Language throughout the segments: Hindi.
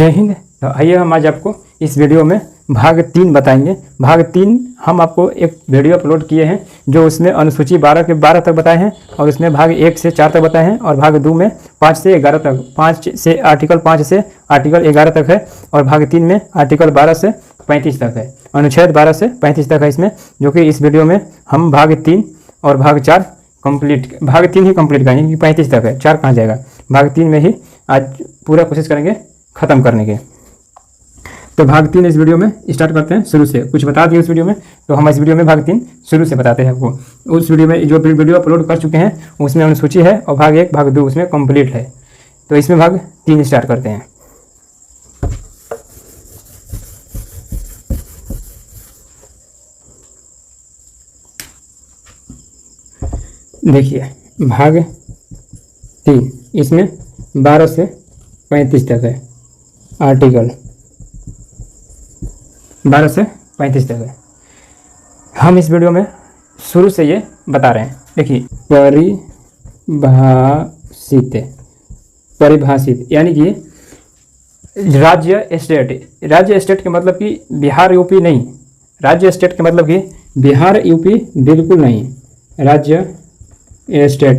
जय हिंद। तो आइए हम आज आपको इस वीडियो में भाग 3 बताएंगे। भाग 3 हम आपको एक वीडियो अपलोड किए हैं जो उसमें अनुसूची 12 के 12 तक बताए हैं और उसमें भाग 1 से 4 तक बताए हैं और भाग 2 में 5 से 11 तक, 5 से आर्टिकल 5 से आर्टिकल 11 तक है और भाग 3 में आर्टिकल 12 से 35 तक है, अनुच्छेद 12 से 35 तक है इसमें, जो कि इस वीडियो में हम भाग 3 और भाग 4 कंप्लीट, भाग 3 ही कंप्लीट करेंगे क्योंकि 35 तक है, 4 कहाँ जाएगा। भाग 3 में ही आज पूरा कोशिश करेंगे ख़त्म करने के। तो भाग 3 इस वीडियो में स्टार्ट करते हैं शुरू से। कुछ बता दिए उस वीडियो में, तो हम इस वीडियो में भाग 3 शुरू से बताते हैं आपको। उस वीडियो में जो वीडियो अपलोड कर चुके हैं उसमें अनुसूची है और भाग 1 भाग 2 उसमें कंप्लीट है। तो इसमें भाग 3 स्टार्ट करते हैं। देखिए भाग 3 इसमें 12 से 35 तक है, आर्टिकल 12 से 35 तक है। हम इस वीडियो में शुरू से ये बता रहे हैं। देखिए परिभाषित यानी कि राज्य स्टेट के मतलब कि बिहार यूपी नहीं, राज्य स्टेट के मतलब कि बिहार यूपी बिल्कुल नहीं, राज्य स्टेट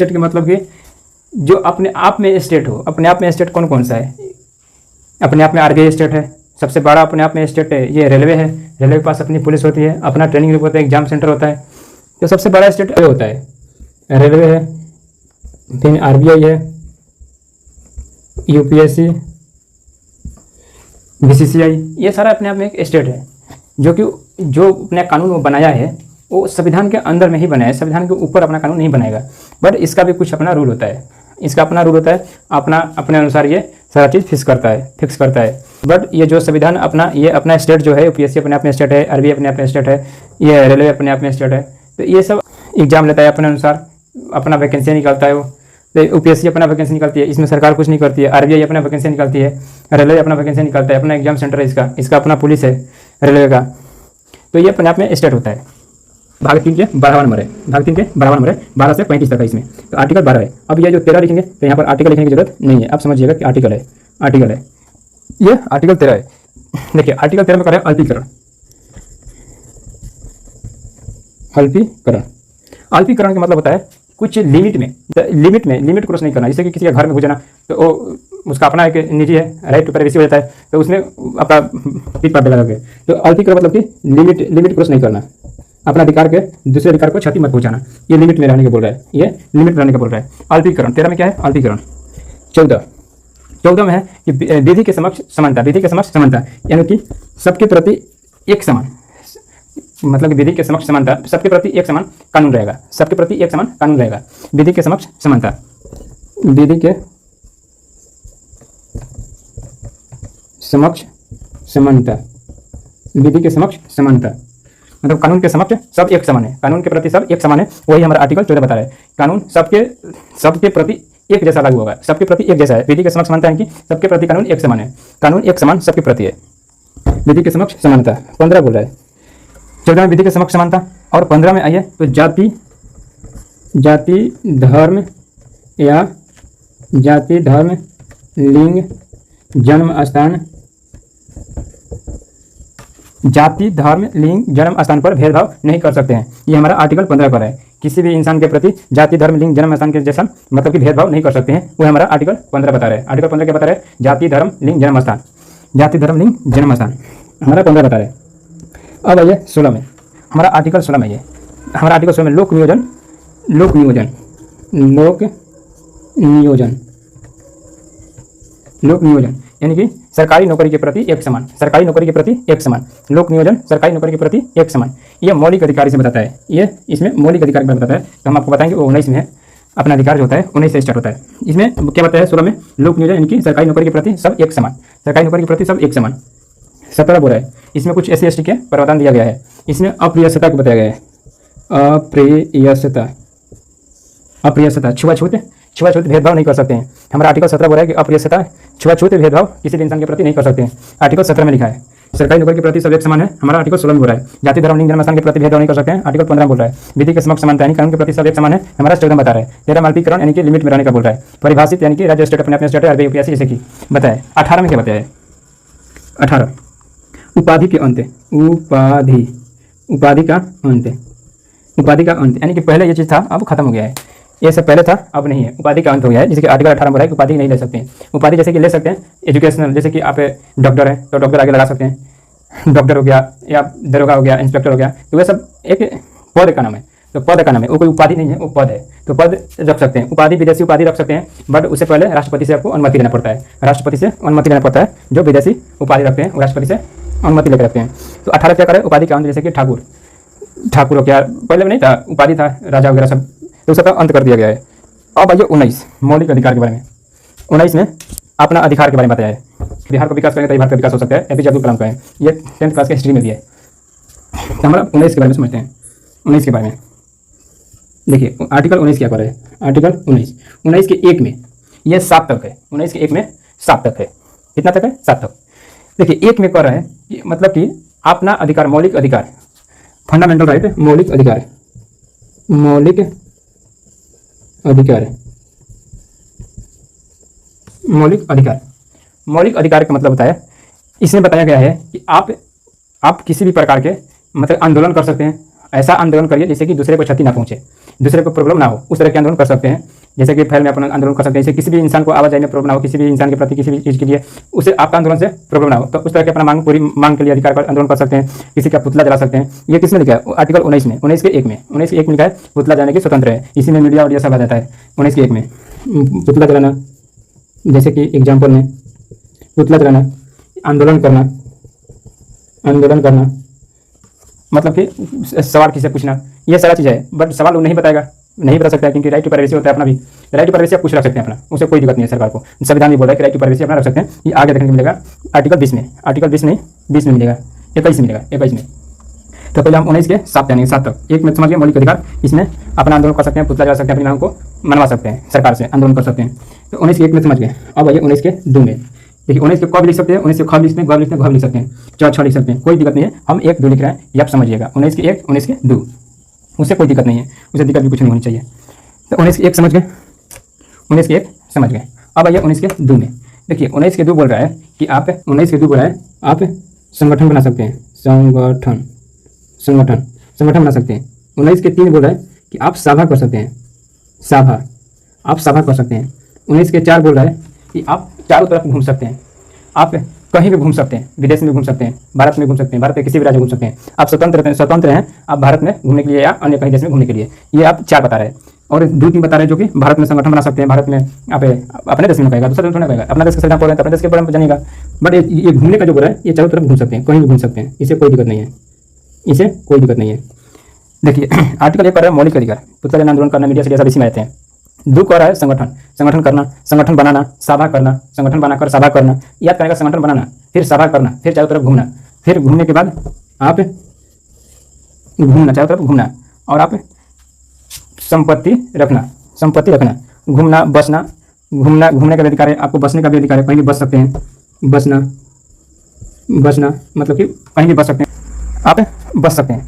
के मतलब कि जो अपने आप में स्टेट हो। अपने आप में स्टेट कौन कौन सा है? अपने आप में आरबीआई स्टेट है, सबसे बड़ा अपने आप में स्टेट है ये रेलवे है, रेलवे के पास अपनी पुलिस होती है, अपना ट्रेनिंग ग्रुप होता है, एग्जाम सेंटर होता है। तो सबसे बड़ा स्टेट होता है रेलवे है, फिर आरबीआई है, यूपीएससी, बीसीसीआई, ये सारा अपने आप में एक स्टेट है जो अपना कानून बनाया है वो संविधान के अंदर में ही बनाया है, संविधान के ऊपर अपना कानून नहीं बनाएगा। बट इसका भी कुछ अपना रूल होता है, अपने अनुसार ये सारा चीज़ फिक्स करता है। बट ये जो संविधान अपना स्टेट जो है, यूपीएससी अपने आप में स्टेट है, आरबीआई अपने आप में स्टेट है, ये रेलवे अपने आप में स्टेट है। तो ये सब एग्जाम लेता है अपने अनुसार, अपना वैकेंसी निकालता है वो। तो यूपीएससी अपना वैकेंसी निकालती है, इसमें सरकार कुछ नहीं करती है। आरबीआई अपना वैकेंसी निकालती है, रेलवे अपना वैकेंसी निकालता है, अपना एग्जाम सेंटर है इसका अपना पुलिस है रेलवे का। तो ये अपने आप में स्टेट होता है। भाग 3 के 12वां नंबर है, भाग 3 के 12वां नंबर है, 12 से 35 तक है इसमें। तो आर्टिकल 12 है। अब ये जो 13 लिखेंगे तो यहाँ पर आर्टिकल लिखने की जरूरत नहीं है, आप समझिएगा कि आर्टिकल है, ये आर्टिकल 13 है। देखिए आर्टिकल 13 में कर रहे हैं अल्पीकरण का मतलब होता है कुछ लिमिट क्रॉस नहीं करना। जैसे कि किसी के घर में घुस जाना तो उसका अपना एक निजी है, राइट टू प्राइवेसी हो जाता है, तो उसमें अपना पीठ पाट लगा के। तो अल्पीकरण मतलब कि लिमिट क्रॉस नहीं करना, अपना अधिकार के दूसरे अधिकार को क्षति मत पहुंचाना, ये लिमिट में रहने का बोल रहा है, ये लिमिट में रहने का बोल रहा है। अल्पीकरण 13 में क्या है? अल्पीकरण 14 में है कि विधि के समक्ष समानता यानी कि सबके प्रति एक समान, मतलब कि विधि के समक्ष समानता, सबके प्रति एक समान कानून रहेगा, विधि के समक्ष समानता, मतलब कानून के समक्ष सब एक समान है, कानून के प्रति सब एक समान है। वही हमारा आर्टिकल 14 बता रहा है। कानून सबके प्रति एक जैसा लागू होगा, सबके प्रति एक जैसा है। विधि के समक्ष समानता है कि सबके प्रति कानून एक समान है, कानून एक समान सबके प्रति है, विधि के समक्ष समानता। 15 बोल रहा है, 14 में विधि के समक्ष समानता और 15 में आइए तो जाति धर्म लिंग जन्म स्थान पर भेदभाव नहीं कर सकते हैं। ये हमारा आर्टिकल 15 पर है। किसी भी इंसान के प्रति जाति धर्म लिंग जन्म स्थान के जैसा मतलब कि भेदभाव नहीं कर सकते हैं, वो हमारा आर्टिकल 15 बता रहे हैं। आर्टिकल 15 क्या बता रहे हैं? जाति धर्म लिंग जन्म स्थान हमारा 15 बता रहे हैं। अब आइए 16 में, हमारा आर्टिकल 16 में लोक नियोजन यानी कि सरकारी नौकरी के प्रति एक समान, लोक नियोजन सरकारी नौकरी के प्रति एक समान। ये मौलिक अधिकार से बताता है, ये इसमें मौलिक अधिकार के बारे में बताता है। तो हम आपको बताएंगे वो 19 में है, अपना अधिकार जो होता है 19 से स्टार्ट होता है। इसमें क्या बताया है 16 में? लोक नियोजन यानी कि सरकारी नौकरी के प्रति सब एक समान, 17 बोला है। इसमें कुछ SC/ST के प्रावधान दिया गया है। इसमें अप्रियता को बताया गया है, अप्रियता छुआछूत भेदभाव नहीं कर सकते हैं। हमारा आर्टिकल 17 बोल रहा है कि अप्रियता छुआछूत भेदभाव किसी भी इंसान के प्रति नहीं कर सकते हैं, आर्टिकल 17 में लिखा है। सरकारी नौकरी के प्रति सब एक समान है, हमारा आर्टिकल 16 में बोल रहा है। जाति धर्म लिंग जन्म स्थान के प्रति भेदभाव नहीं कर सकते हैं, आर्टिकल 15 बोल रहा है। विधि के समक्ष समानता यानी कानून के प्रति सब एक समान है, हमारा 14 बता रहा है। 13 मानकीकरण यानी कि लिमिट में रहने का बोल रहा है। परिभाषित यानी कि राज्य स्टेट अपने अपने स्टेट है, आरबीआई यूपीएससी जैसे कि बताया। 18 में क्या बताया है? 18 उपाधि के अंत, उपाधि का अंत, उपाधि का अंत यानी कि पहले ये चीज़ था अब खत्म हो गया है, ये सब पहले था अब नहीं है, उपाधि का अंत हो गया है। जैसे कि आर्टिकल 18 में बोला है कि उपाधि नहीं ले सकते हैं। उपाधि जैसे कि ले सकते हैं एजुकेशनल, जैसे कि आप डॉक्टर हैं तो डॉक्टर आगे लगा सकते हैं, डॉक्टर हो गया या दरोगा हो गया, इंस्पेक्टर हो गया, तो वह सब एक पद का नाम है। तो पद का नाम है, वो कोई उपाधि नहीं है, वो पद है, तो पद रख सकते हैं। उपाधि विदेशी उपाधि रख सकते हैं, बट उससे पहले राष्ट्रपति से आपको अनुमति लेना पड़ता है, राष्ट्रपति से अनुमति लेना पड़ता है। जो विदेशी उपाधि रखते हैं वो राष्ट्रपति से अनुमति लेकर रखते हैं। तो 18 क्या करे? उपाधि का अंत, जैसे कि ठाकुर, ठाकुर हो गया, पहले में नहीं था, उपाधि था, राजा वगैरह सब, तो उसका अंत कर दिया गया है। अब आइए 19 मौलिक अधिकार के बारे में। 19 में अपना अधिकार के बारे में बताया है। बिहार को विकास करेंगे तभी भारत का विकास हो सकता है, एपीजे अब्दुल कलाम का है, ये 10th क्लास के हिस्ट्री में भी है। तो हमारा 19 के बारे में समझते हैं। 19 के बारे में देखिए, आर्टिकल 19 क्या कर रहा है? आर्टिकल 19 के 1 में ये 7 तक है, 19 के 1 में 7 तक है। कितना तक है? 7 तक। देखिए 1 में कर रहा है कि मतलब कि अपना अधिकार, मौलिक अधिकार, फंडामेंटल राइट, मौलिक अधिकार, मौलिक अधिकार, मौलिक अधिकार, मौलिक अधिकार का मतलब बताया, इसमें बताया गया है कि आप किसी भी प्रकार के मतलब आंदोलन कर सकते हैं। ऐसा आंदोलन करिए जिससे कि दूसरे को क्षति ना पहुंचे, दूसरे को प्रॉब्लम ना हो, उस तरह के आंदोलन कर सकते हैं। जैसे कि फैल में अपना आंदोलन कर सकते हैं, जैसे किसी भी इंसान को आवाजाही में प्रॉब्लम ना हो, किसी भी इंसान के प्रति किसी भी चीज़ के लिए उसे आपका आंदोलन से प्रॉब्लम ना हो, तो उस तरह के अपना मांग, पूरी मांग के लिए अधिकार का आंदोलन कर सकते हैं। किसी का पुतला जला सकते हैं। ये किसने लिखा है? आर्टिकल 19 में, 19 के 1 में, 19 के 1 में लिखा है पुतला जलाने की स्वतंत्र है। इसी में मीडिया और सब आ जाता है। 19 के 1 में पुतला जलाना, जैसे कि एग्जाम्पल में पुतला जलाना, आंदोलन करना, आंदोलन करना मतलब कि सवाल किसी से पूछना, ये सारा चीज़ है। बट सवाल वो नहीं बताएगा, नहीं बता सकता है, क्योंकि राइट टू प्राइवेसी होता है अपना भी। राइट टू प्राइवेसी आप कुछ रख सकते हैं अपना, उसे कोई दिक्कत नहीं है। सरकार को संविधान भी बोला है कि राइट टू प्राइवेसी अपना रख सकते हैं। ये आगे देखने को मिलेगा आर्टिकल 20 में, आर्टिकल 20 नहीं 20 में मिलेगा, 21 में मिलेगा, 21 में। तो पहले हम 19 के 7 यानी 7 तक, 1 में समझ गए मौलिक अधिकार, इसमें अपना आंदोलन कर सकते हैं, पुतला जला सकते हैं, अपनी मांग को मनवा सकते हैं, सरकार से आंदोलन कर सकते हैं। तो 19 के 1 में समझ गए। अब आइए 19 के 2 में। देखिए 19 के कब लिख सकते हैं? 19 के ख लिख सकते हैं, ग लिख सकते हैं, घ लिख सकते हैं, च छ लिख सकते हैं, कोई दिक्कत नहीं है। हम 1 2 लिख रहे हैं, ये आप समझिएगा। 19 के 1, 19 के 2, उससे कोई दिक्कत नहीं है, उसे दिक्कत भी कुछ नहीं होनी चाहिए। तो 19 के 1 समझ गए, 19 के 1 समझ गए। अब आइए 19 के 2 में। देखिए 19 के 2 बोल रहा है कि आप, 19 के 2 बोल रहा है आप संगठन बना सकते हैं, संगठन, संगठन, संगठन बना सकते हैं। 19 के 3 बोल रहा है कि आप सभा कर सकते हैं, सभा, आप सभा कर सकते हैं। 19 के 4 बोल रहा है कि आप चारों तरफ घूम सकते हैं, आप कहीं भी घूम सकते हैं, विदेश में घूम सकते हैं, भारत में घूम सकते हैं, भारत के किसी भी राज्य में घूम सकते हैं। आप स्वतंत्र हैं आप भारत में घूमने के लिए या अन्य कहीं देश में घूमने के लिए। ये आप 4 बता रहे हैं। और 2 3 बता रहे हैं जो कि भारत में संगठन बना सकते हैं, भारत में आप अपने देश में कहेगा, दूसरा देश में कहेगा, अपना देश के संविधान पढ़ रहे हैं तो अपने देश के बारे में जानेगा। बट ये घूमने का जो बोल रहा है, ये चारों तरफ घूम सकते हैं, कहीं भी घूम सकते हैं, इसे कोई दिक्कत नहीं है, इसे कोई दिक्कत नहीं है। देखिए आर्टिकल 1 कर रहा है मौलिक अधिकार, पुतला जलाना, आंदोलन करना, मीडिया से सब इसी में आते हैं। 2 कह रहा है संगठन, संगठन करना, संगठन बनाना, सभा करना, संगठन बनाकर सभा करना, याद करेगा, संगठन बनाना, फिर सभा करना, फिर चारों तरफ घूमना, फिर घूमने के बाद आप घूमना, चारों तरफ घूमना, और आप संपत्ति रखना, संपत्ति रखना, घूमना, बसना, घूमना, घूमने का भी अधिकार है आपको, बसने का भी अधिकार है, कहीं भी बस सकते हैं, बसना, बसना मतलब कि कहीं भी बस सकते हैं, आप बस सकते हैं।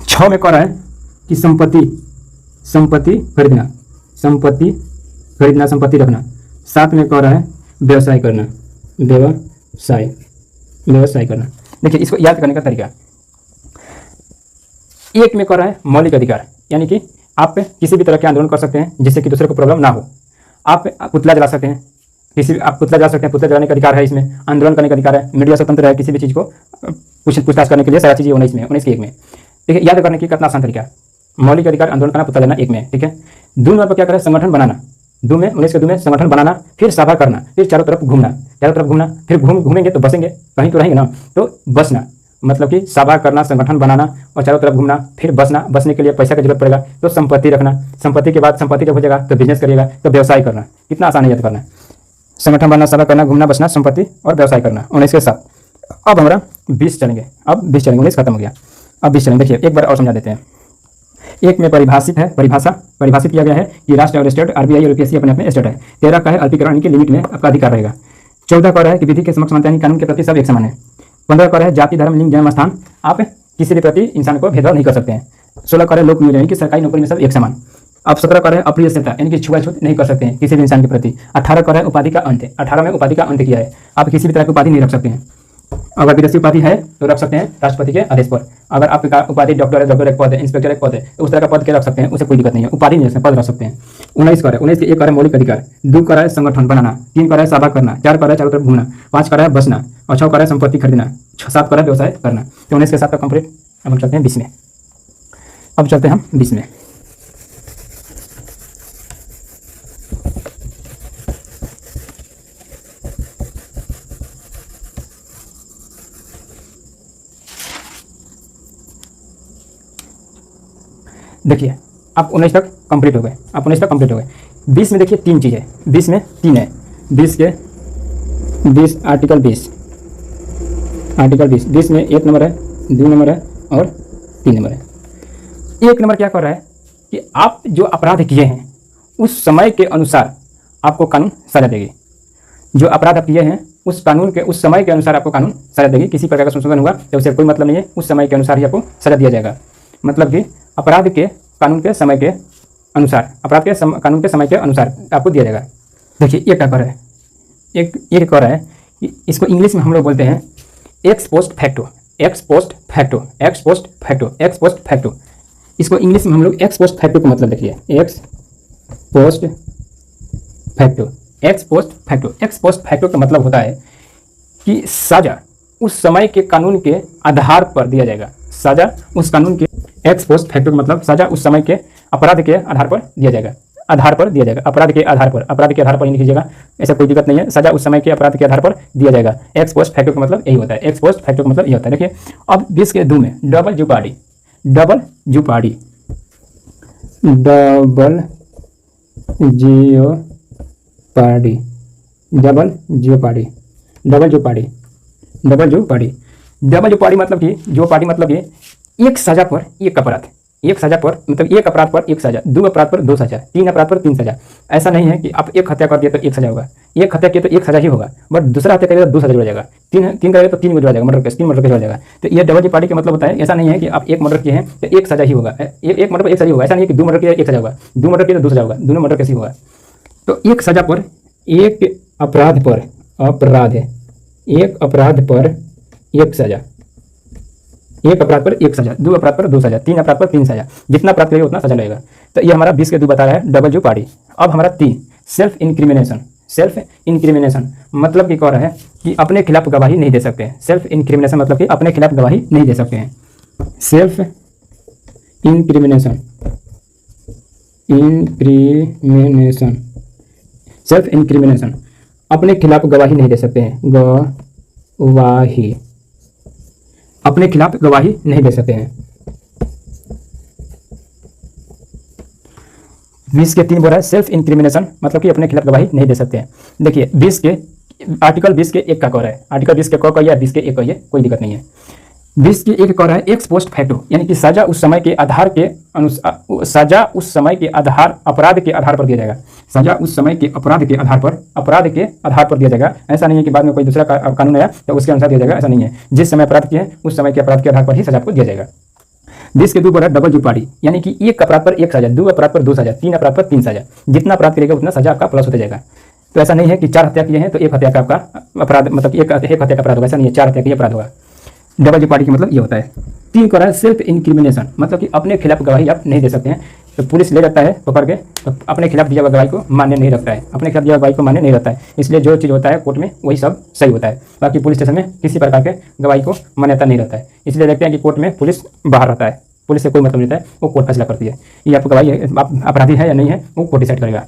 6 में कह रहा है कि संपत्ति, संपत्ति खरीदना, संपत्ति खरीदना, संपत्ति रखना। 7 में कह रहा है व्यवसाय करना, व्यवसाय, व्यवसाय करना। देखिए इसको याद करने का तरीका, 1 में कह रहा है मौलिक अधिकार, यानी कि आप किसी भी तरह के आंदोलन कर सकते हैं जिससे कि दूसरे को प्रॉब्लम ना हो। आप पुतला जला सकते हैं, किसी आप पुतला जला सकते हैं, पुतला जलाने का अधिकार है इसमें, आंदोलन करने का अधिकार है, मीडिया स्वतंत्र है, किसी भी चीज़ को पूछताछ करने के लिए सारा चीज़ 19 में, 19 के 1 में। ठीक है, याद करने की कितना आसान तरीका, मौलिक अधिकार, आंदोलन करना, पुतला जलाना 1 में। ठीक है, 2 नंबर पर क्या करें? संगठन बनाना, 2 में, 19 के 2 में संगठन बनाना, फिर सभा करना, फिर चारों तरफ घूमना, चारों तरफ घूमना, फिर घूमेंगे तो बसेंगे, कहीं तो रहेंगे ना, तो बसना मतलब कि सभा करना, संगठन बनाना और चारों तरफ घूमना, फिर बसना, बसने के लिए पैसा की जरूरत पड़ेगा तो संपत्ति रखना, संपत्ति के बाद संपत्ति जब हो जाएगा तो बिजनेस करिएगा, तो व्यवसाय करना। कितना आसान है याद करना, संगठन बनना, सभा करना, घूमना, बसना, संपत्ति और व्यवसाय करना। 19 के 7। अब हमारा 20 चलेंगे, अब 20 चलेंगे, 19 खत्म हो गया, अब 20 चलेंगे। देखिए एक बार और समझा देते हैं। 1 में परिभाषित है, परिभाषित किया गया है कि राष्ट्र और स्टेट, आरबीआई और यूपीएससी अपने अपने स्टेट है। 13 का है अल्पीकरण की लिमिट में आपका अधिकार रहेगा। 14 का रहा है कि विधि के समक्ष मानता है, कानून के प्रति सब एक समान है। 15 कर है जाति धर्म लिंग जन्म स्थान, आप किसी भी प्रति इंसान को भेदभाव नहीं कर सकते हैं। 16 कर है लोक नियोजन, यानी कि सरकारी नौकरी में सब एक समान। अब 17 कर है अप्रियता, यानी कि छुआछूत नहीं कर सकते हैं किसी भी इंसान के प्रति। 18 कर है उपाधि का अंत, 18 में उपाधि का अंत किया है, आप किसी भी तरह की उपाधि नहीं रख सकते हैं। अगर विदेशी उपाधि है तो रख सकते हैं राष्ट्रपति के आदेश पर। अगर आपका उपाधि डॉक्टर है, डॉक्टर एक पद है, इंस्पेक्टर एक पद है, तो उस तरह का पद के रख सकते हैं, उसे कोई दिक्कत नहीं है, उपाधि नहीं रख सकते, पद रख सकते हैं। 19 कर है, 19 के 1 कर है मौलिक अधिकार, 2 कर है संगठन बनाना, 3 कर है सभा करना, 4 कर है चारों तरफ घूमना, 5 कर है बचना और 6 कर है संपत्ति खरीदना, 7 कर है व्यवसाय करना। तो 19 के साथ कंप्लीट। अब हम चलते हैं 20 में। अब चलते हैं हम 20 में। देखिए आप 19 तक कंप्लीट हो गए, आप 19 तक कंप्लीट हो गए। 20 में देखिए 3 चीज़ है, 20 में 3 है। 20 के 20 आर्टिकल 20, आर्टिकल 20 में 1 नंबर है, 2 नंबर है और 3 नंबर है। 1 नंबर क्या कर रहा है कि आप जो अपराध किए हैं उस समय के अनुसार आपको कानून सजा देगी। जो अपराध आप किए हैं उस कानून के उस समय के अनुसार आपको कानून सजा देगी। किसी प्रकार का संशोधन हुआ तो उसे कोई मतलब नहीं है, उस समय के अनुसार ही आपको सजा दिया जाएगा। मतलब कि अपराध के कानून के समय के अनुसार, अपराध के कानून के समय के अनुसार आपको दिया जाएगा। देखिए ये क्या कर रहा है, एक कर रहा है कि इसको इंग्लिश में हम लोग बोलते हैं x post facto, x post facto, x post facto, x post facto. इसको इंग्लिश में हम लोग एक्स पोस्ट फैक्टो का मतलब देखिए, x post facto, x post facto. X post facto का मतलब होता है कि सजा उस समय के कानून के आधार पर दिया जाएगा। सजा उस कानून के, एक्स पोस्ट फैक्टो का मतलब सजा उस समय के अपराध के आधार पर दिया जाएगा, आधार पर दिया जाएगा, अपराध के आधार पर, अपराध के आधार पर नहीं कीजिएगा, ऐसा कोई दिक्कत नहीं है। सजा उस समय के अपराध के आधार पर दिया जाएगा। एक्स पोस्ट फैक्टो का मतलब यही होता है, एक्स पोस्ट फैक्टो का मतलब यही होता है। देखिए अब 20 के 2 में double jeopardy, double jeopardy, double jeopardy, double jeopardy, double jeopardy, double jeopardy, double jeopardy मतलब कि जुपाड़ी मतलब ये एक सजा पर एक अपराध, एक सजा पर मतलब एक अपराध पर एक सजा, 2 अपराध पर 2 सजा, 3 अपराध पर 3 सजा। ऐसा नहीं है कि आप एक हत्या कर दिए तो एक सजा होगा, एक हत्या किए तो एक सजा ही होगा, बट दूसरा हत्या करेगा तो 2 सजा जुड़ जाएगा, 3 करेगा तो 3 में जुड़ा जाएगा, मर्डर केस 3 मर्डर केस हो जाएगा। तो ये डबल जुपाड़ी का मतलब होता है, ऐसा नहीं है कि आप एक मर्डर किए हैं तो एक सजा ही होगा, एक मर्डर पर एक सजा होगा। ऐसा नहीं है कि 2 मर्डर किया एक सजा होगा, 2 मर्डर किया तो 2 सजा होगा, दोनों मर्डर केस ही होगा। तो एक सजा पर एक अपराध पर अपराध है, एक अपराध पर एक सजा, एक अपराध पर एक सजा, 2 अपराध पर 2 सजा, 3 अपराध पर 3 सजा, जितना अपराध करेगा उतना सजा लगेगा। तो ये हमारा 20 के 2 बता रहा है डबल जुपाड़ी। अब हमारा 3 सेल्फ इंक्रिमिनेशन, सेल्फ इंक्रिमिनेशन मतलब कि कह रहा है कि अपने खिलाफ गवाही नहीं दे सकते हैं। सेल्फ इंक्रिमिनेशन मतलब कि अपने खिलाफ गवाही नहीं दे सकते हैं। Self incrimination, incrimination, self incrimination अपने खिलाफ गवाही नहीं दे सकते हैं, गवाही अपने खिलाफ गवाही नहीं दे सकते हैं। 20 के 3 बोल रहा है सेल्फ इंक्रिमिनेशन मतलब कि अपने खिलाफ गवाही नहीं दे सकते हैं। देखिए 20 के आर्टिकल 20 के 1 का कह रहा है, आर्टिकल 20 के क या 20 के 1 कहिए, कोई दिक्कत नहीं है। 20 के 1 कह रहा है एक्स पोस्ट फैक्टो, यानी कि सजा उस समय के आधार के अनुसार, सजा उस समय के आधार, अपराध के आधार पर दिया जाएगा। सजा उस समय के अपराध के आधार पर, अपराध के आधार पर दिया जाएगा। ऐसा नहीं है कि बाद में कोई दूसरा कानून आया तो उसके अनुसार दिया जाएगा, ऐसा नहीं है। जिस समय अपराध किए हैं उस समय के अपराध के आधार पर ही सजा को दिया जाएगा। 20 के 2 बोला डबल जुपाड़ी, यानी कि एक अपराध पर एक सजा, 2 अपराध पर 2 सजा, 3 अपराध पर 3 सजा, जितना अपराध करेगा उतना सजा आपका प्लस होता जाएगा। तो ऐसा नहीं है कि 4 हत्या किए हैं तो 1 हत्या का आपका अपराध, मतलब एक हत्या का अपराध होगा, ऐसा नहीं है, 4 हत्या का अपराध होगा। डबल जुपाड़ी का मतलब ये होता है। 3 कह रहा है सेल्फ इंक्रिमिनेशन मतलब कि अपने खिलाफ गवाही आप नहीं दे सकते हैं। तो पुलिस ले जाता है पकड़ के तो अपने खिलाफ दिया हुआ गवाही को मान्य नहीं रखता है, अपने खिलाफ दिया हुआ गवाही को मान्य नहीं रखता है। इसलिए जो चीज़ होता है कोर्ट में वही सब सही होता है, बाकी पुलिस स्टेशन में किसी प्रकार के गवाही को मान्यता नहीं रहता है। इसलिए देखते हैं कि कोर्ट में पुलिस बाहर रहता है, पुलिस से कोई मतलब नहीं रहता है, वो कोर्ट फैसला करती है ये आपको गवाही आप अपराधी है या नहीं है, वो कोर्ट डिसाइड करेगा।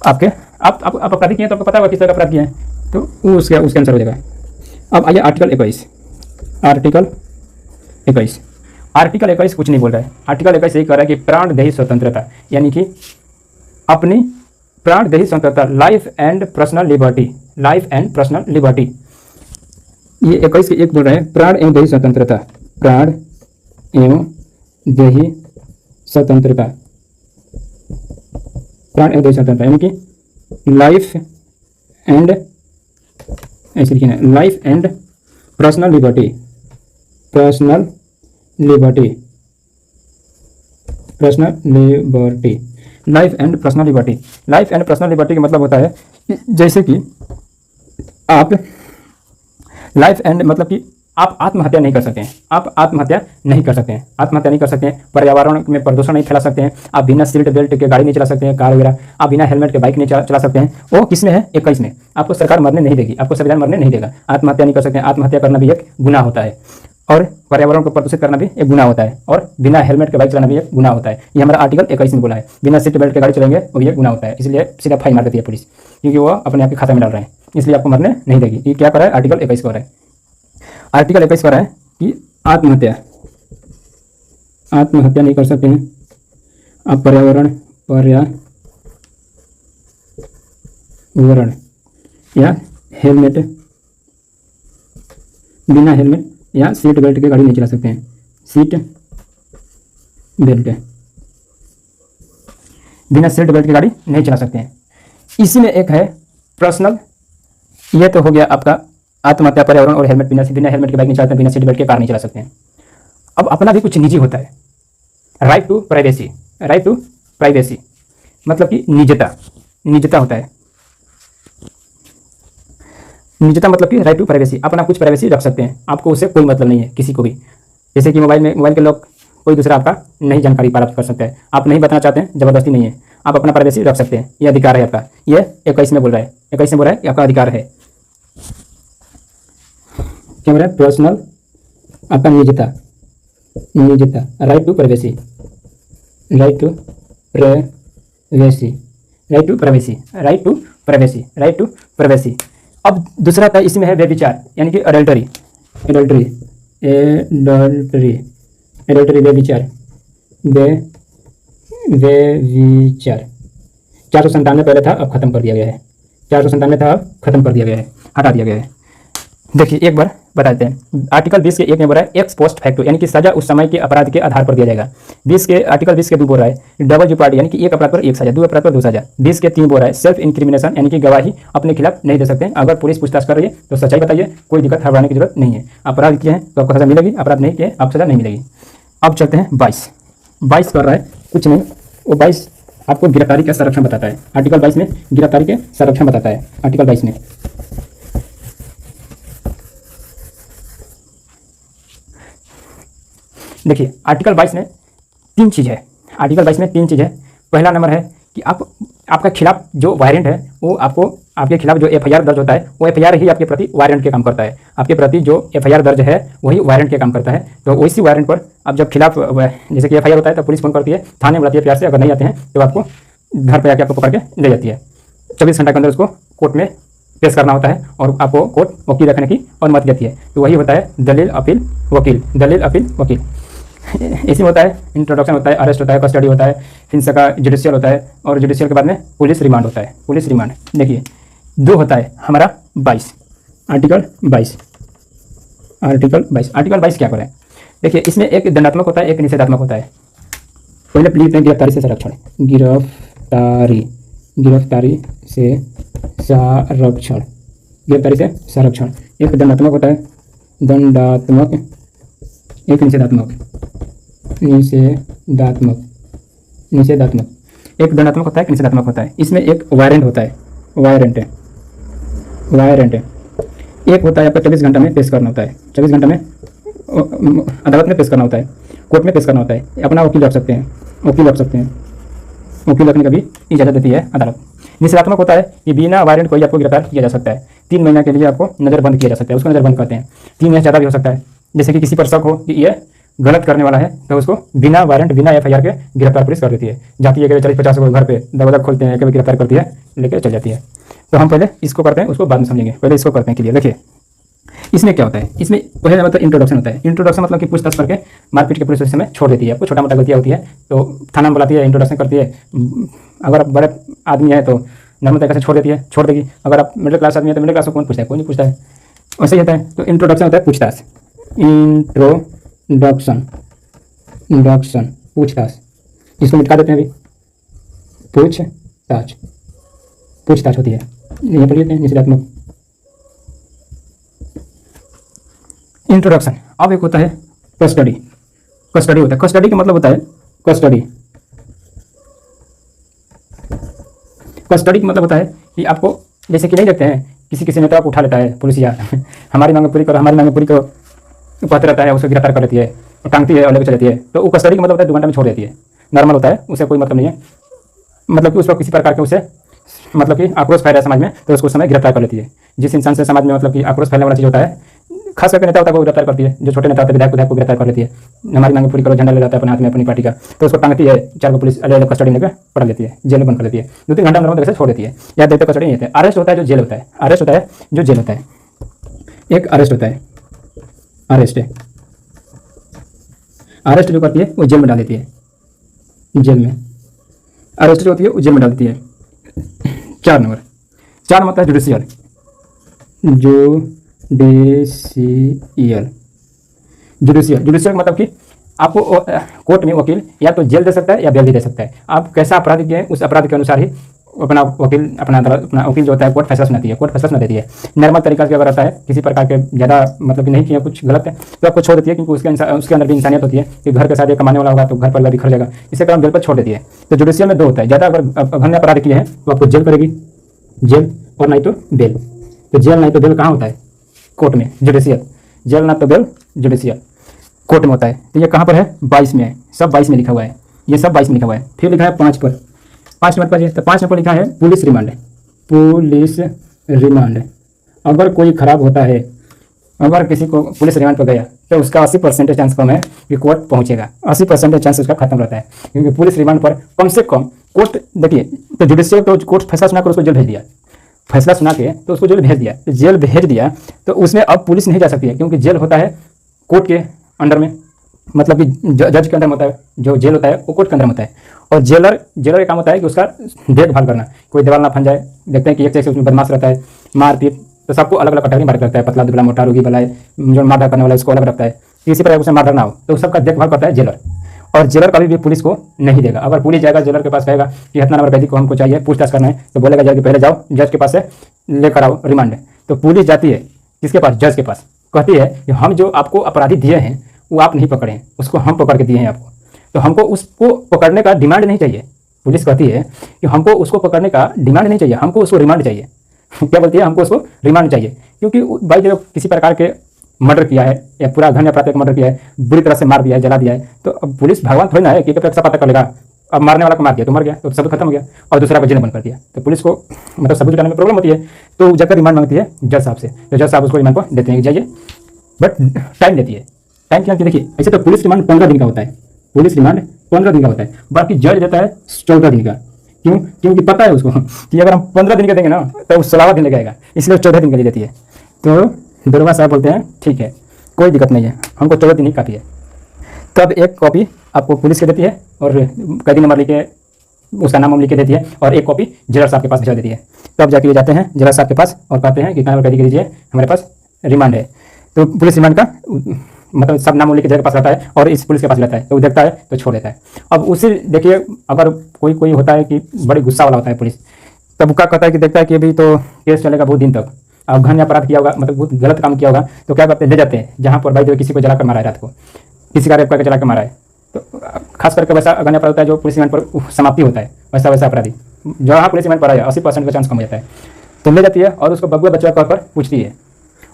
आपके आप अपराधी किए तो आपको पता होगा किस तरह का अपराध किए हैं, तो वो उसके अनुसार हो जाएगा। अब आइए आर्टिकल 21, आर्टिकल 21, आर्टिकल 21 कुछ नहीं बोल रहा है। आर्टिकल 21 यही कह रहा है कि प्राणदेही स्वतंत्रता, यानी कि अपनी प्राणदेही स्वतंत्रता, life and personal liberty, life and personal liberty. ये 21 के 1 बोल रहे हैं प्राण एवं देही स्वतंत्रता, प्राण एवं देही स्वतंत्रता, प्राण एवं देही स्वतंत्रता, यानी कि लाइफ एंड, ऐसे लिखिए ना, life and personal liberty, personal liberty, personal liberty, life and personal liberty. Life and personal liberty का मतलब होता है कि जैसे कि आप लाइफ एंड मतलब कि आप आत्महत्या नहीं कर सकते हैं, आप आत्महत्या नहीं कर सकते हैं, आत्महत्या नहीं कर सकते हैं, पर्यावरण में प्रदूषण नहीं फैला सकते हैं, आप बिना सीट बेल्ट के गाड़ी नहीं चला सकते हैं, कार वगैरह, आप बिना हेलमेट के बाइक नहीं चला सकते हैं। वो किस में है? 21 में। आपको सरकार मरने नहीं देगी, आपको संविधान मरने नहीं देगा। आत्महत्या नहीं कर सकते हैं, आत्महत्या करना भी एक गुनाह होता है, और पर्यावरण को प्रदूषित करना भी एक गुनाह होता है, और बिना हेलमेट के बाइक चलाना भी एक गुनाह होता है। ये हमारा आर्टिकल 21 में बोला है। बिना सीट बेल्ट के गाड़ी चलेंगे वो भी एक गुनाह होता है, इसलिए सीधा फाइन मार देती है पुलिस, क्योंकि वो अपने आप के खाता में डाल रहे हैं, इसलिए आपको मरने नहीं देगी। ये क्या कर रहा है? आर्टिकल 21 कर रहा है। आर्टिकल 21 कर रहा है कि आत्महत्या नहीं कर सकते हैं आप, पर्यावरण या हेलमेट, बिना हेलमेट या सीट बेल्ट के गाड़ी नहीं चला सकते हैं। सीट बेल्ट, बिना सीट बेल्ट की गाड़ी नहीं चला सकते हैं। इसी में एक है पर्सनल, ये तो हो गया आपका आत्महत्या, पर्यावरण और हेलमेट, बिना हेलमेट के बाइक नहीं चलाते, बिना सीट बेल्ट के कार नहीं चला सकते हैं। अब अपना भी कुछ निजी होता है, right to privacy, right to privacy मतलब कि निजता होता है। निजता मतलब कि राइट टू प्राइवेसी, अपना कुछ प्राइवेसी रख सकते हैं, आपको उससे कोई मतलब नहीं है किसी को भी। जैसे कि मोबाइल के लोग कोई दूसरा आपका नहीं जानकारी प्राप्त कर सकता है, आप नहीं बताना चाहते हैं, जबरदस्ती नहीं है, आप अपना प्राइवेसी रख सकते हैं, ये अधिकार है आपका। ये 21 में बोल रहा है, 21 में बोल रहा है कि आपका अधिकार है। क्या बोल रहा है? पर्सनल, आपका निजता, right to privacy, right to privacy, right to privacy, right to privacy, right to privacy. अब दूसरा था इसमें है व्यभिचार, यानी कि एडल्टरी, व्यभिचार, व्यभिचार 497 पहले था, अब खत्म कर दिया गया है। 497 था, अब खत्म कर दिया गया है, हटा दिया गया है। देखिए एक बार बताते हैं, आर्टिकल 20 के 1 में बोल रहा है एक्स पोस्ट फैक्टो, यानी कि सजा उस समय के अपराध के आधार पर दिया जाएगा। आर्टिकल 20 के 2 बोल रहा है डबल जेपार्डी, यानी कि एक अपराध पर एक सजा, 2 अपराध पर 2 सजा। 20 के 3 बोल रहा है सेल्फ इंक्रिमिनेशन, यानी कि गवाही अपने खिलाफ नहीं दे सकते हैं, अगर पुलिस पूछताछ कर रही है तो सच्चाई बताइए, कोई दिक्कत घबराने की जरूरत नहीं है। अपराध किए हैं तो आपको सजा मिलेगी, अपराध नहीं किए आपको सजा नहीं मिलेगी। अब चलते हैं 22 कर रहा है कुछ नहीं, वो 22 आपको गिरफ्तारी का संरक्षण बताता है। आर्टिकल 22 में गिरफ्तारी के संरक्षण बताता है। आर्टिकल 22 में देखिए, आर्टिकल 22 में 3 चीज़ है। आर्टिकल 22 में 3 चीज़ है। पहला नंबर है कि आपका खिलाफ जो वारंट है वो आपके खिलाफ जो एफआईआर दर्ज होता है, वो एफआईआर ही आपके प्रति वारंट के काम करता है। आपके प्रति जो एफआईआर दर्ज है वही वारंट के काम करता है। तो उसी वारंट पर आप जब खिलाफ जैसे कि एफआईआर होता है तो पुलिस फोन करती है, थाने बुलाती है प्यार से, अगर नहीं आते हैं तो आपको घर पर आके आपको पकड़ के ले जाती है। 24 घंटे के अंदर उसको कोर्ट में पेश करना होता है और आपको कोर्ट वकील रखने की अनुमति देती है। तो वही होता है दलील अपील वकील। इसी में होता है इंट्रोडक्शन होता है, अरेस्ट होता है, कस्टडी होता है, हिंसा का जुडिशियल होता है, और जुडिशियल के बाद में पुलिस रिमांड होता है। पुलिस रिमांड देखिए 2 होता है हमारा 22, आर्टिकल 22। आर्टिकल 22 क्या करें? देखिए इसमें एक दंडात्मक होता है, एक निषेधात्मक होता है। पहले प्लीज में गिरफ्तारी से संरक्षण, गिरफ्तारी से संरक्षण। एक दंडात्मक होता है, एक निषेधात्मक। एक दंडात्मक होता है, एक निषेधात्मक होता है। इसमें एक वारंट होता है, वारंट एक होता है आपका 24 घंटा में पेश करना होता है। 24 घंटा में अदालत में पेश करना होता है, कोर्ट में पेश करना होता है। अपना वकील रख सकते हैं, वकील रखने का भी इजाज़त देती है अदालत। निषेधात्मक होता है कि बिना वारंट कोई आपको गिरफ्तार किया जा सकता है। 3 महीना के लिए आपको नज़रबंद किया जा सकता है, उसको नज़रबंद करते हैं। 3 महीने ज़्यादा भी हो सकता है। जैसे कि किसी पर शक हो कि ये गलत करने वाला है तो उसको बिना वारंट, बिना एफआईआर के गिरफ्तार पुलिस कर देती है। जाती है 40-50 को घर पे दरवाजा खोलते हैं, कभी गिरफ्तार करती है, लेकर चल जाती है। तो हम पहले इसको करते हैं, उसको बाद में समझेंगे, पहले इसको करते हैं क्लियर। देखिए इसमें क्या होता है, इसमें पहले मतलब इंट्रोडक्शन होता है। इंट्रोडक्शन मतलब कि पूछताछ करके मारपीट के पुलिस उस समय छोड़ देती है। आपको छोटा मोटा गलतियाँ होती है तो थाना में बुलाती है, इंट्रोडक्शन करती है। अगर आप बड़े आदमी है तो नॉर्मल तरीके से छोड़ देगी। अगर आप मिडिल क्लास आदमी है तो मिडिल क्लास को कौन पूछता है? कोई नहीं पूछता है। वैसे ही होता है। तो इंट्रोडक्शन होता है पूछताछ, पूछताछ, जिसको मिटा देते हैं अभी। पूछताछ होती है। यहाँ पर लेते हैं निषेधात्मक। इंट्रोडक्शन। अब एक होता है कस्टडी। कस्टडी होता है, कस्टडी का मतलब होता है कस्टडी। कस्टडी का मतलब होता है कि आपको जैसे कि नहीं देखते हैं किसी किसी नेता को उठा लेता है पुलिस या हमारी मांगे पूरी करो, हमारी मांगे पूरी करो कहते रहता है, उसे गिरफ्तार कर लेती है, टांगती है और लेकर चल जाती है। तो वो कस्टडी का मतलब होता है 2 घंटे में छोड़ देती है। नॉर्मल होता है, उसे कोई मतलब नहीं है, मतलब कि उस पर किसी प्रकार के उसे मतलब कि आक्रोश फैल रहा है समाज में तो उसको उस समय गिरफ्तार कर लेती है। जिस इंसान से समाज में मतलब कि आक्रोश फैलने वाला चीज़ होता है, खास करके नेता होता है वो गिरफ्तार करती है। जो छोटे नेता होते हैं विधायक को गिरफ्तार कर लेती है। हमारी मांगे पूरी करो झंडा ले जाता है अपने हाथ में अपनी पार्टी का, तो उसको टांगती है, 4 को पुलिस अलग अलग कस्टडी में पकड़ लेती है, जेल में बंद कर लेती है। 2-3 घंटा नॉर्मल से छोड़ देती है। या देखते कस्टडी नहीं होता है। अरेस्ट होता है जो जेल होता है, अरेस्ट होता है जो जेल होता है। एक अरेस्ट होता है, अरेस्ट है, अरेस्ट जो करती है वो जेल में डाल देती है, जेल में अरेस्ट जो होती है वो जेल में डाल देती है। 4 नंबर होता है जुडिशियल। जुडिशियल मतलब कि आपको कोर्ट में वकील या तो जेल दे सकता है या बेल भी दे सकता है। आप कैसा अपराध किए हैं उस अपराध के अनुसार ही अपना वकील जो होता है कोर्ट फैसला सुनाती है, कोर्ट फैसला सुना देती है। नॉर्मल तरीका से अगर आता है किसी प्रकार के ज़्यादा मतलब कि नहीं किया कुछ गलत है तो आपको छोड़ देती है, क्योंकि उसके अंदर भी इंसानियत होती है कि घर के साथ ये कमाने वाला होगा तो घर परिवार बिखर जाएगा, इसे कारण जेल पर छोड़ देती है। तो जुडिशियल में 2 होता है, ज़्यादा अगर अघन्य अपराध किए हैं तो आपको जेल करेगी, जेल और नहीं तो बेल। तो जेल नहीं तो बेल कहाँ होता है? कोर्ट में। जुडिशियल जेल ना तो बेल, जुडिशियल कोर्ट में होता है। तो ये कहाँ पर है? 22 में है, सब 22 में लिखा हुआ है, ये सब 22 में लिखा हुआ है। फिर लिखा है 5 पर, 5 नंबर पर, तो 5 नंबर पर लिखा है पुलिस रिमांड। पुलिस रिमांड अगर कोई खराब होता है, अगर किसी को पुलिस रिमांड पर गया तो उसका 80% चांस कम है कि कोर्ट पहुंचेगा। 80% चांस उसका खत्म रहता है, क्योंकि पुलिस रिमांड पर कम से कम कोर्ट देखिए, तो जुडिशियल तो कोर्ट फैसला सुनाकर उसको जेल भेज दिया, फैसला सुना के तो उसको जेल भेज दिया, तो जेल भेज दिया तो उसमें अब पुलिस नहीं जा सकती है, क्योंकि जेल होता है कोर्ट के अंडर में, मतलब कि जज के अंदर में होता है। जो जेल होता है वो कोर्ट के अंदर में होता है। और जेलर का काम होता है कि उसका देखभाल करना, कोई दीवार ना फंस जाए। देखते हैं कि एक से उसमें बदमाश रहता है, मारपीट, तो सबको अलग अलग कैटेगरी में रखता है, पतला दुबला मोटा रोगी वाला है, जो मारधाड़ करने वाला है उसको अलग रखता है। इसी प्रकार उसे मारधाड़ ना हो तो सबका देखभाल करता है जेलर। और जेलर कभी भी पुलिस को नहीं देगा। अगर पुलिस जाएगा जेलर के पास, कहेगा कि इतना नंबर कैदी को हमको चाहिए, पूछताछ करना है, तो बोलेगा जज के पहले जाओ जज के पास से लेकर आओ रिमांड। तो पुलिस जाती है किसके पास? जज के पास, कहती है कि हम जो आपको अपराधी दिए हैं वो आप नहीं पकड़े हैं, उसको हम पकड़ के दिए हैं आपको, तो हमको उसको पकड़ने का डिमांड नहीं चाहिए। पुलिस कहती है कि हमको उसको पकड़ने का डिमांड नहीं चाहिए, हमको उसको रिमांड चाहिए। क्या बोलती है? हमको उसको रिमांड चाहिए, क्योंकि भाई जब किसी प्रकार के मर्डर किया है या पूरा घन अपराध मर्डर किया है, बुरी तरह से मार दिया है, जला दिया है, तो अब पुलिस भगवान थोड़ी ना है कि एक पता कर लेगा। अब मारने वाला को मार दिया तो मर गया, तो सब खत्म हो गया, और दूसरा को जेल बंद कर दिया। तो पुलिस को मतलब सबूत जुटाने में प्रॉब्लम होती है, तो जाकर रिमांड मांगती है जज साहब से, तो जज साहब उसको रिमांड को देते हैं कि जाइए, बट टाइम देती है। टाइम क्या? देखिए ऐसे तो पुलिस रिमांड 15 दिन का होता है, पुलिस रिमांड 15 दिन का होता है, बाकी जज देता है 14 दिन का। क्यों? क्योंकि पता है उसको कि अगर हम 15 दिन का देंगे ना तो 16वां दिन लगाएगा, इसलिए 14 दिन का दे देती है। तो दरोगा साहब बोलते हैं ठीक है, कोई दिक्कत नहीं है, हमको 14 दिन ही काफ़ी है। तब एक कॉपी आपको पुलिस के देती है और कैदी नंबर लिख के उसका नाम लिख के देती है, और एक कॉपी जेलर साहब के पास भिजवा देती है। तब जाके ये जाते हैं जेलर साहब के पास और कहते हैं कि कितना कैदी के दीजिए, हमारे पास रिमांड है। तो पुलिस रिमांड का मतलब सब नाम लिख के जेलर के पास रहता है और इस पुलिस के पास रहता है, तो वो देखता है तो छोड़ देता है। अब उसी देखिए, अगर कोई होता है कि बड़ी गुस्सा वाला होता है पुलिस, तब क्या कहता है कि देखता है कि अभी तो केस चलेगा बहुत दिन तक, अब घन अपराध किया होगा, मतलब बहुत गलत काम किया होगा, तो क्या करते हैं ले जाते हैं जहाँ पर भाई किसी को जलाकर मारा है, रात को किसी का रेप करके जला कर मारा है। तो खास करके वैसा घन अपराध होता है जो पुलिस रिमांड पर समाप्ति होता है, वैसा अपराधी जहाँ पुलिस रिमांड पर आया 80% का चांस कम हो जाता है। तो ले जाती है और उसको बबुआ बच्चा कह कर पूछती है,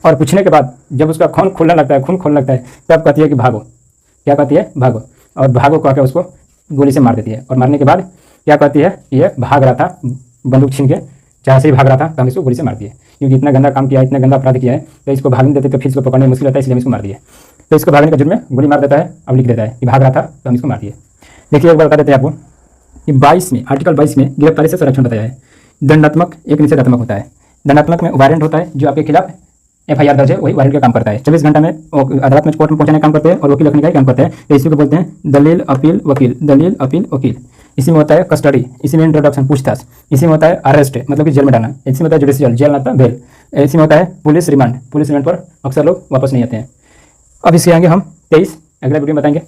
और पूछने के बाद जब उसका खून खोलने लगता है तब कहती है कि भागो। क्या कहती है? भागो। और भागो कह के उसको गोली से मार देती है, और मारने के बाद क्या कहती है? ये भाग रहा था बंदूक छीन के, जहाँ से ही भाग रहा था, तो हम इसको गोली से मार दिए, क्योंकि इतना गंदा काम किया है, इतना गंदा अपराध किया है, तो इसको भागने देते तो फिर इसको पकड़ने मुश्किल होता है, इसलिए हम इसको मार दिए। तो इसको भागने का जुर्म में गोली मार देता है, अब लिख देता है कि भाग रहा था तो हम इसको मार दिए। देखिए एक बार बता देते हैं आपको कि 22 में आर्टिकल 22 में गिरफ्तारी से संरक्षण बताया है। दंडात्मक एक निषेधात्मक होता है। दंडात्मक में वारंट होता है, जो आपके खिलाफ FIR दर्ज है वही वारंट का काम करता है। 24 घंटा में अदालत में कोर्ट में पहुंचाने का काम करते हैं और वकील रखने का ही काम करते हैं। तो इसी को बोलते हैं दलील अपील वकील, दलील अपील वकील। इसी में होता है कस्टडी, इसी में इंट्रोडक्शन पूछताछ, इसी में होता है अरेस्ट मतलब कि जेल में डालना, इसी में होता है जुडिशियल जेल ना बेल, इसी में होता है पुलिस रिमांड। पुलिस रिमांड पर अक्सर लोग वापस नहीं आते हैं। अब इसके आगे हम 23 अगला वीडियो में बताएंगे।